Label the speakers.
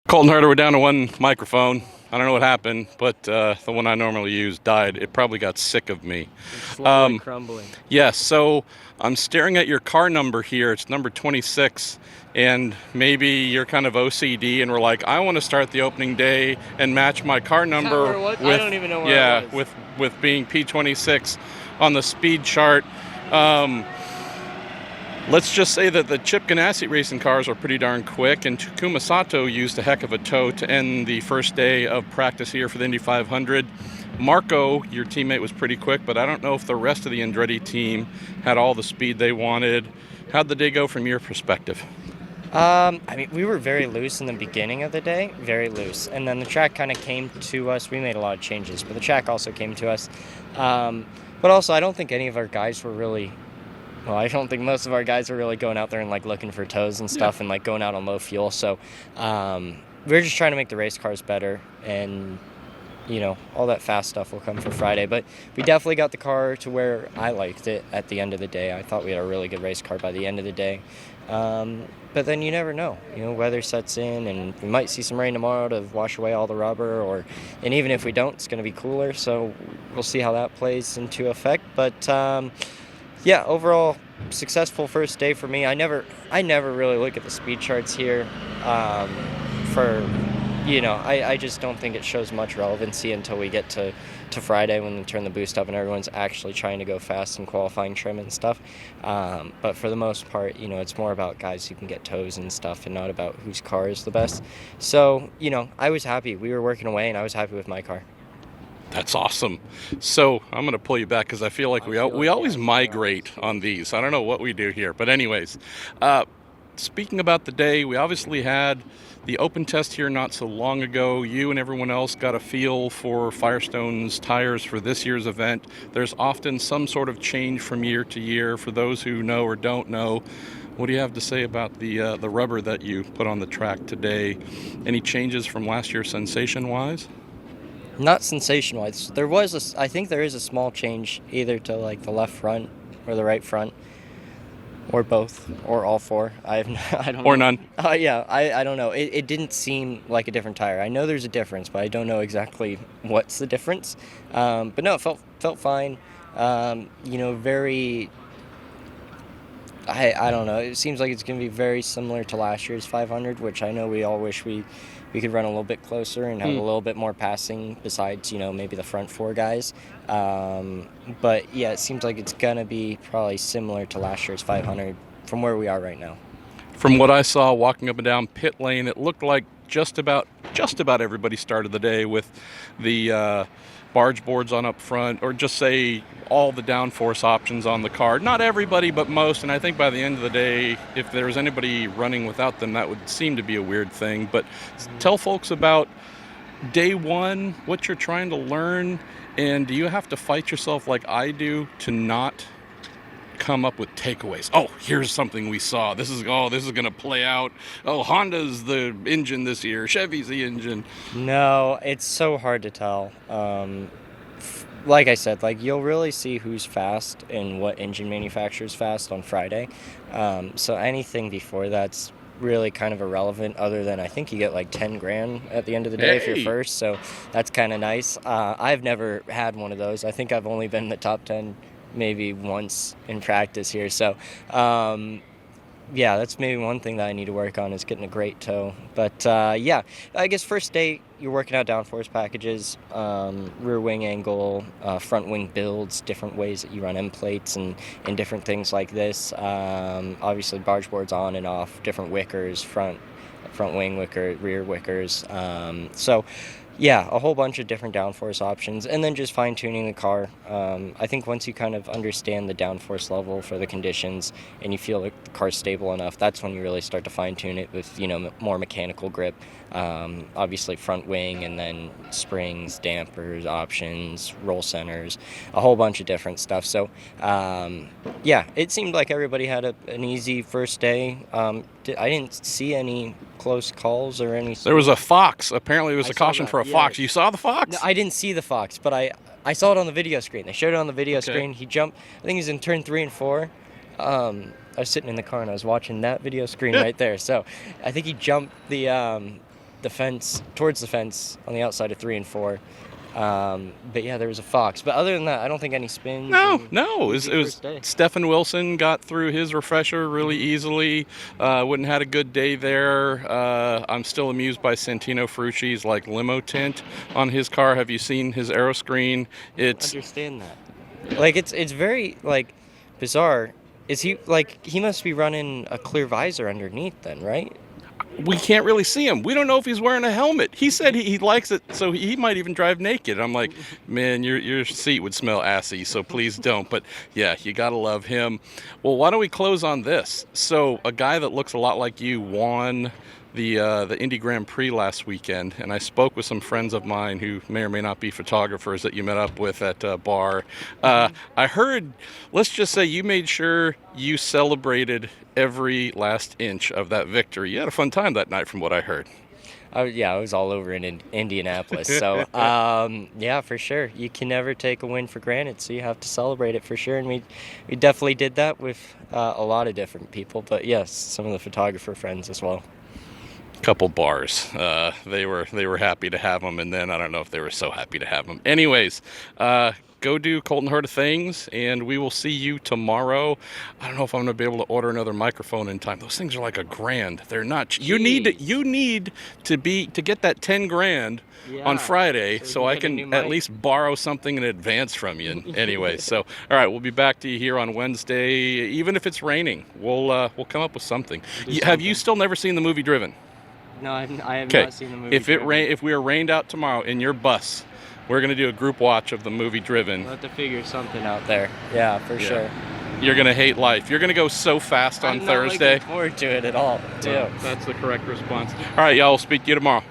Speaker 1: Colton Herta, we're down to one microphone. I don't know what happened, but the one I normally use died. It probably got sick of me.
Speaker 2: It's slowly crumbling.
Speaker 1: Yes, so I'm staring at your car number here. It's number 26, and maybe you're kind of OCD, and we're like, I want to start the opening day and match my car number with,
Speaker 2: I don't even know where it was.
Speaker 1: with being P26 on the speed chart. Let's just say that the Chip Ganassi racing cars are pretty darn quick, and Takuma Sato used a heck of a tow to end the first day of practice here for the Indy 500. Marco, your teammate, was pretty quick, but I don't know if the rest of the Andretti team had all the speed they wanted. How'd the day go from your perspective?
Speaker 2: We were very loose in the beginning of the day, very loose. And then the track kind of came to us. We made a lot of changes, but the track also came to us. But also, I don't think any of our guys were really... Well, I don't think most of our guys were really going out there and looking for tows and stuff and going out on low fuel. So we're just trying to make the race cars better, and all that fast stuff will come for Friday. But we definitely got the car to where I liked it at the end of the day. I thought we had a really good race car by the end of the day. But then you never know. Weather sets in, and we might see some rain tomorrow to wash away all the rubber, and even if we don't, it's going to be cooler. So we'll see how that plays into effect. But yeah, overall, successful first day for me. I never really look at the speed charts here I just don't think it shows much relevancy until we get to Friday when we turn the boost up and everyone's actually trying to go fast in qualifying trim and stuff. But for the most part, it's more about guys who can get tows and stuff and not about whose car is the best. So, I was happy. We were working away, and I was happy with my car.
Speaker 1: That's awesome. So I'm going to pull you back because I feel like we always migrate on these. I don't know what we do here. But anyways, speaking about the day, we obviously had the open test here not so long ago. You and everyone else got a feel for Firestone's tires for this year's event. There's often some sort of change from year to year. For those who know or don't know, what do you have to say about the rubber that you put on the track today? Any changes from last year sensation-wise?
Speaker 2: Not sensation-wise. I think there is a small change either to the left front or the right front, or both, or all four. I don't know.
Speaker 1: Or none.
Speaker 2: Yeah, I don't know. It didn't seem like a different tire. I know there's a difference, but I don't know exactly what's the difference. But no, it felt fine. Very. I don't know. It seems like it's going to be very similar to last year's 500, which I know we all wish we could run a little bit closer and have a little bit more passing besides, maybe the front four guys. But, yeah, it seems like it's going to be probably similar to last year's 500 from where we are right now.
Speaker 1: From what I saw walking up and down pit lane, it looked like just about everybody started the day with the barge boards on up front, or just say all the downforce options on the car. Not everybody, but most, and I think by the end of the day, if there was anybody running without them, that would seem to be a weird thing. But tell folks about day one, what you're trying to learn, and do you have to fight yourself like I do to not come up with takeaways? Oh, here's something we saw. This is going to play out. Oh, Honda's the engine this year. Chevy's the engine.
Speaker 2: No, it's so hard to tell. Like I said, you'll really see who's fast and what engine manufacturer's fast on Friday. So anything before that's really kind of irrelevant, other than I think you get $10,000 at the end of the day if you're first. So that's kind of nice. I've never had one of those. I think I've only been in the top 10 maybe once in practice here. So, yeah, that's maybe one thing that I need to work on is getting a great tow. But, yeah, I guess first day you're working out downforce packages, rear wing angle, front wing builds, different ways that you run end plates and different things like this. Obviously, barge boards on and off, different wickers, front wing wicker, rear wickers. So, yeah, a whole bunch of different downforce options, and then just fine-tuning the car. I think once you kind of understand the downforce level for the conditions and you feel like the car's stable enough, that's when you really start to fine-tune it with, more mechanical grip. Obviously front wing, and then springs, dampers, options, roll centers, a whole bunch of different stuff. So, yeah, it seemed like everybody had an easy first day. I didn't see any close calls or any.
Speaker 1: There was a fox. Apparently, it was a caution for a fox. You saw the fox?
Speaker 2: No, I didn't see the fox, but I saw it on the video screen. They showed it on the video screen. He jumped. I think he was in turn 3 and 4. I was sitting in the car and I was watching that video screen right there. So I think he jumped the the fence, towards the fence on the outside of 3 and 4. But yeah, there was a fox. But other than that, I don't think any spins.
Speaker 1: No. It was Stephen Wilson got through his refresher really easily. Wouldn't had a good day there. I'm still amused by Santino Ferrucci's like limo tint on his car. Have you seen his aero screen?
Speaker 2: I understand that. Like it's very like bizarre. Is he like he must be running a clear visor underneath then, right?
Speaker 1: We can't really see him. We don't know if he's wearing a helmet. He said he likes it, so he might even drive naked. I'm like, man, your seat would smell assy, so please don't. But yeah, you gotta love him. Well, why don't we close on this? So a guy that looks a lot like you won the Indy Grand Prix last weekend, and I spoke with some friends of mine who may or may not be photographers that you met up with at a bar. I heard, let's just say you made sure you celebrated every last inch of that victory. You had a fun time that night from what I heard.
Speaker 2: Yeah, I was all over in Indianapolis. So, yeah, for sure. You can never take a win for granted, so you have to celebrate it for sure. And we definitely did that with a lot of different people. But, yes, some of the photographer friends as well.
Speaker 1: Couple bars. They were happy to have them, and then I don't know if they were so happy to have them. Anyways, go do Colton Herta things, and we will see you tomorrow. I don't know if I'm going to be able to order another microphone in time. Those things are like $1,000. They're not. You need to get that $10,000 on Friday, so I can at least borrow something in advance from you. Anyway, so all right, we'll be back to you here on Wednesday, even if it's raining. We'll come up with something. Have you still never seen the movie Driven?
Speaker 2: No, I have not seen the movie.
Speaker 1: If we are rained out tomorrow in your bus, we're going to do a group watch of the movie Driven.
Speaker 2: We'll have to figure something out there. Yeah, for sure.
Speaker 1: You're going to hate life. You're going to go so fast on Thursday.
Speaker 2: I'm not looking forward to it at all, too.
Speaker 1: That's the correct response. All right, y'all. We'll speak to you tomorrow.